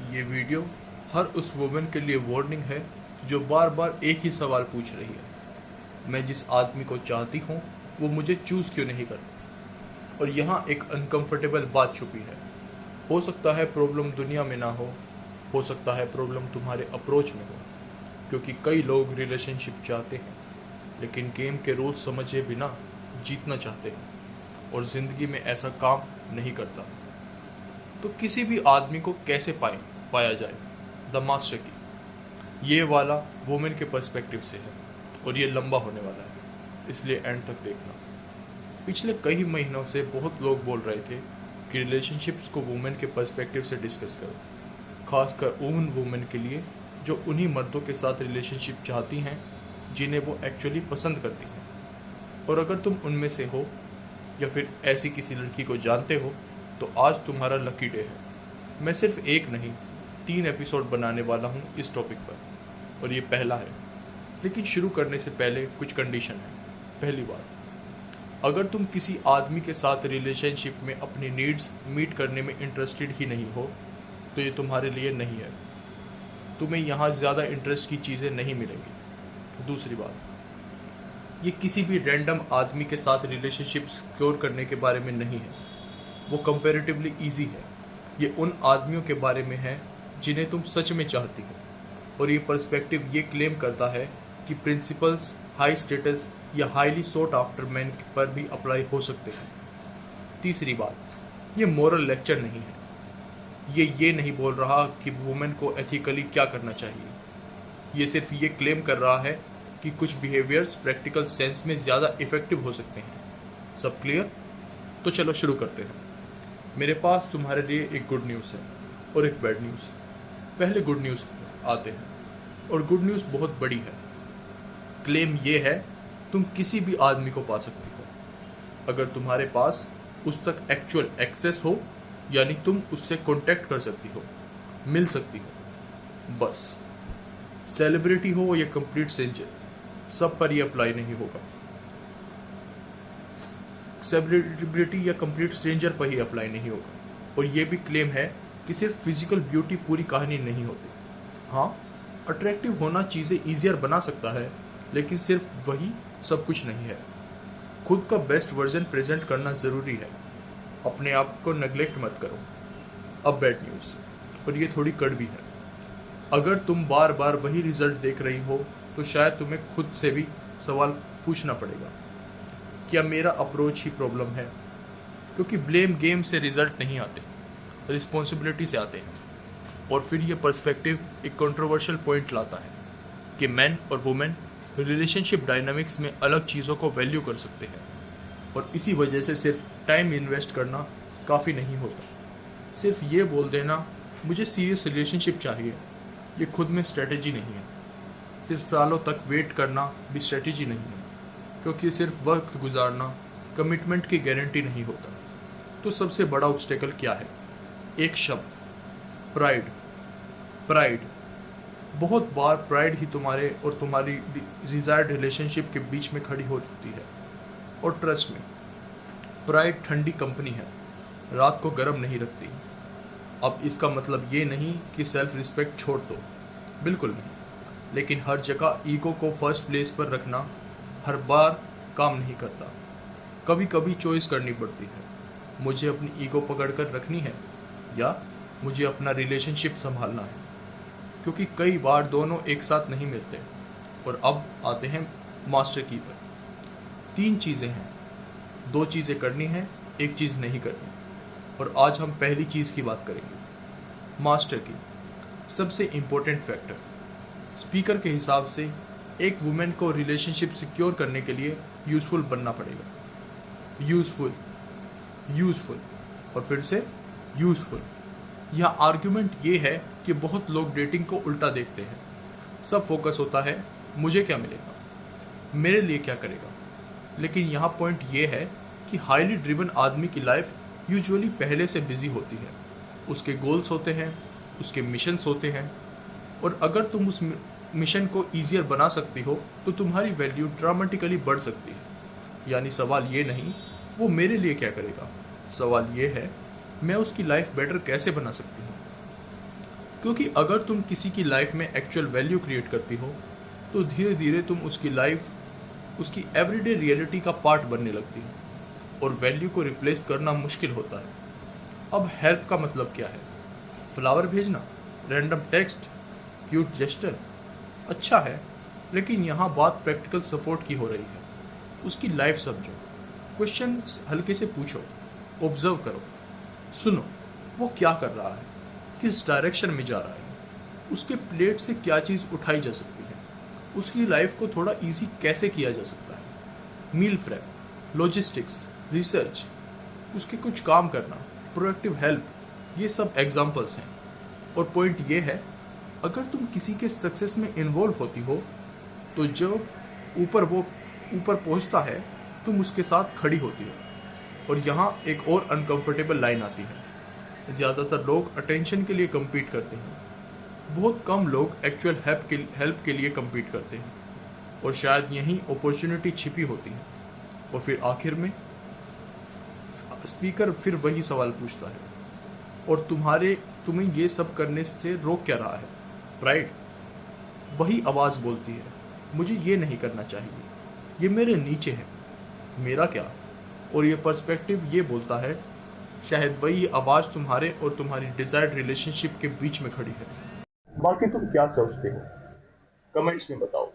ये वीडियो हर उस वुमेन के लिए वार्निंग है जो बार बार एक ही सवाल पूछ रही है, मैं जिस आदमी को चाहती हूँ वो मुझे चूज़ क्यों नहीं करता। और यहाँ एक अनकंफर्टेबल बात छुपी है। हो सकता है प्रॉब्लम दुनिया में ना हो सकता है प्रॉब्लम तुम्हारे अप्रोच में हो, क्योंकि कई लोग रिलेशनशिप चाहते हैं लेकिन गेम के रूल्स समझे बिना जीतना चाहते हैं और ज़िंदगी में ऐसा काम नहीं करता। तो किसी भी आदमी को कैसे पाया जाए, द मास्टर की ये वाला वुमेन के पर्सपेक्टिव से है और ये लंबा होने वाला है, इसलिए एंड तक देखना। पिछले कई महीनों से बहुत लोग बोल रहे थे कि रिलेशनशिप्स को वुमेन के पर्सपेक्टिव से डिस्कस करो, खासकर उन वुमेन के लिए जो उन्हीं मर्दों के साथ रिलेशनशिप चाहती हैं जिन्हें वो एक्चुअली पसंद करती हैं। और अगर तुम उनमें से हो या फिर ऐसी किसी लड़की को जानते हो तो आज तुम्हारा लकी डे है। मैं सिर्फ एक नहीं 3 एपिसोड बनाने वाला हूँ इस टॉपिक पर और ये पहला है। लेकिन शुरू करने से पहले कुछ कंडीशन है। पहली बात, अगर तुम किसी आदमी के साथ रिलेशनशिप में अपनी नीड्स मीट करने में इंटरेस्टेड ही नहीं हो तो ये तुम्हारे लिए नहीं है। तुम्हें यहाँ ज़्यादा इंटरेस्ट की चीज़ें नहीं मिलेंगी। दूसरी बात, ये किसी भी रैंडम आदमी के साथ रिलेशनशिप सिक्योर करने के बारे में नहीं है, वो कंपैरेटिवली ईजी है। ये उन आदमियों के बारे में है जिन्हें तुम सच में चाहती हो और ये पर्सपेक्टिव ये क्लेम करता है कि प्रिंसिपल्स हाई स्टेटस या हाईली सोट आफ्टर मैन पर भी अप्लाई हो सकते हैं। तीसरी बात, ये मोरल लेक्चर नहीं है। ये नहीं बोल रहा कि वुमेन को एथिकली क्या करना चाहिए। ये सिर्फ ये क्लेम कर रहा है कि कुछ बिहेवियर्स प्रैक्टिकल सेंस में ज़्यादा इफेक्टिव हो सकते हैं। सब क्लियर? तो चलो शुरू करते हैं। मेरे पास तुम्हारे लिए एक गुड न्यूज़ है और एक बैड न्यूज़। पहले गुड न्यूज़ आते हैं और गुड न्यूज़ बहुत बड़ी है। क्लेम ये है तुम किसी भी आदमी को पा सकती हो अगर तुम्हारे पास उस तक एक्चुअल एक्सेस हो, यानी तुम उससे कांटेक्ट कर सकती हो, मिल सकती हो। बस सेलिब्रिटी हो या कंप्लीट स्ट्रेंजर, सब पर यह अप्लाई नहीं होगा। सेलिब्रिटी या कंप्लीट स्ट्रेंजर पर ही अप्लाई नहीं होगा। और ये भी क्लेम है कि सिर्फ फिजिकल ब्यूटी पूरी कहानी नहीं होती। हाँ, अट्रैक्टिव होना चीज़ें ईजियर बना सकता है, लेकिन सिर्फ वही सब कुछ नहीं है। खुद का बेस्ट वर्जन प्रेजेंट करना ज़रूरी है, अपने आप को नेग्लेक्ट मत करो। अब बैड न्यूज़, और ये थोड़ी कड़वी है। अगर तुम बार बार वही रिजल्ट देख रही हो तो शायद तुम्हें खुद से भी सवाल पूछना पड़ेगा, क्या मेरा अप्रोच ही प्रॉब्लम है? क्योंकि ब्लेम गेम से रिजल्ट नहीं आते, रिस्पॉन्सिबिलिटी से आते हैं। और फिर ये पर्सपेक्टिव एक कंट्रोवर्शियल पॉइंट लाता है कि मैन और वुमेन रिलेशनशिप डायनामिक्स में अलग चीज़ों को वैल्यू कर सकते हैं और इसी वजह से सिर्फ टाइम इन्वेस्ट करना काफ़ी नहीं होता। सिर्फ ये बोल देना मुझे सीरियस रिलेशनशिप चाहिए, ये खुद में स्ट्रेटजी नहीं है। सिर्फ सालों तक वेट करना भी स्ट्रेटजी नहीं है, क्योंकि सिर्फ वक्त गुजारना कमिटमेंट की गारंटी नहीं होता। तो सबसे बड़ा ऑब्स्टेकल क्या है? एक शब्द, प्राइड। प्राइड, बहुत बार प्राइड ही तुम्हारे और तुम्हारी डिजायर्ड रिलेशनशिप के बीच में खड़ी होती है। और ट्रस्ट में, प्राइड ठंडी कंपनी है, रात को गर्म नहीं रखती। अब इसका मतलब ये नहीं कि सेल्फ रिस्पेक्ट छोड़ दो, बिल्कुल नहीं। लेकिन हर जगह ईगो को फर्स्ट प्लेस पर रखना हर बार काम नहीं करता। कभी कभी चॉइस करनी पड़ती है, मुझे अपनी ईगो पकड़ कर रखनी है या मुझे अपना रिलेशनशिप संभालना है, क्योंकि कई बार दोनों एक साथ नहीं मिलते। और अब आते हैं मास्टर की पर। 3 चीज़ें हैं, 2 चीज़ें करनी है, 1 चीज़ नहीं करनी। और आज हम पहली चीज़ की बात करेंगे, मास्टर की। सबसे इम्पोर्टेंट फैक्टर, स्पीकर के हिसाब से एक वुमेन को रिलेशनशिप सिक्योर करने के लिए यूज़फुल बनना पड़ेगा। यूज़फुल और फिर से यूज़फुल। यह आर्ग्यूमेंट ये है कि बहुत लोग डेटिंग को उल्टा देखते हैं। सब फोकस होता है मुझे क्या मिलेगा, मेरे लिए क्या करेगा। लेकिन यहाँ पॉइंट ये है कि हाईली ड्रिवन आदमी की लाइफ यूजुअली पहले से बिजी होती है। उसके गोल्स होते हैं, उसके मिशंस होते हैं। और अगर तुम उस मिशन को ईजियर बना सकती हो तो तुम्हारी वैल्यू ड्रामेटिकली बढ़ सकती है। यानी सवाल ये नहीं वो मेरे लिए क्या करेगा, सवाल ये है मैं उसकी लाइफ बेटर कैसे बना सकती हूँ। क्योंकि अगर तुम किसी की लाइफ में एक्चुअल वैल्यू क्रिएट करती हो तो धीरे धीरे तुम उसकी लाइफ उसकी एवरीडे रियलिटी का पार्ट बनने लगती हो और वैल्यू को रिप्लेस करना मुश्किल होता है। अब हेल्प का मतलब क्या है? फ्लावर भेजना, रैंडम टेक्स्ट, क्यूट जेस्टर, अच्छा है, लेकिन यहाँ बात प्रैक्टिकल सपोर्ट की हो रही है। उसकी लाइफ समझो, क्वेश्चन हल्के से पूछो, ऑब्जर्व करो, सुनो वो क्या कर रहा है, किस डायरेक्शन में जा रहा है, उसके प्लेट से क्या चीज़ उठाई जा सकती है, उसकी लाइफ को थोड़ा इजी कैसे किया जा सकता है। मील प्रेप, लॉजिस्टिक्स, रिसर्च, उसके कुछ काम करना, प्रोएक्टिव हेल्प, ये सब एग्जाम्पल्स हैं। और पॉइंट ये है, अगर तुम किसी के सक्सेस में इन्वॉल्व होती हो तो जब वो ऊपर पहुंचता है तुम उसके साथ खड़ी होती हो। और यहाँ एक और अनकंफर्टेबल लाइन आती है, ज़्यादातर लोग अटेंशन के लिए compete करते हैं, बहुत कम लोग एक्चुअल हेल्प के लिए compete करते हैं, और शायद यहीं अपॉर्चुनिटी छिपी होती है। और फिर आखिर में स्पीकर फिर वही सवाल पूछता है, और तुम्हें ये सब करने से रोक क्या रहा है? प्राइड। वही आवाज़ बोलती है, मुझे ये नहीं करना चाहिए, ये मेरे नीचे है, मेरा क्या? और ये पर्सपेक्टिव ये बोलता है, शायद वही आवाज़ तुम्हारे और तुम्हारी डिजायर्ड रिलेशनशिप के बीच में खड़ी है। बाकी तुम क्या सोचते हो? कमेंट्स में बताओ।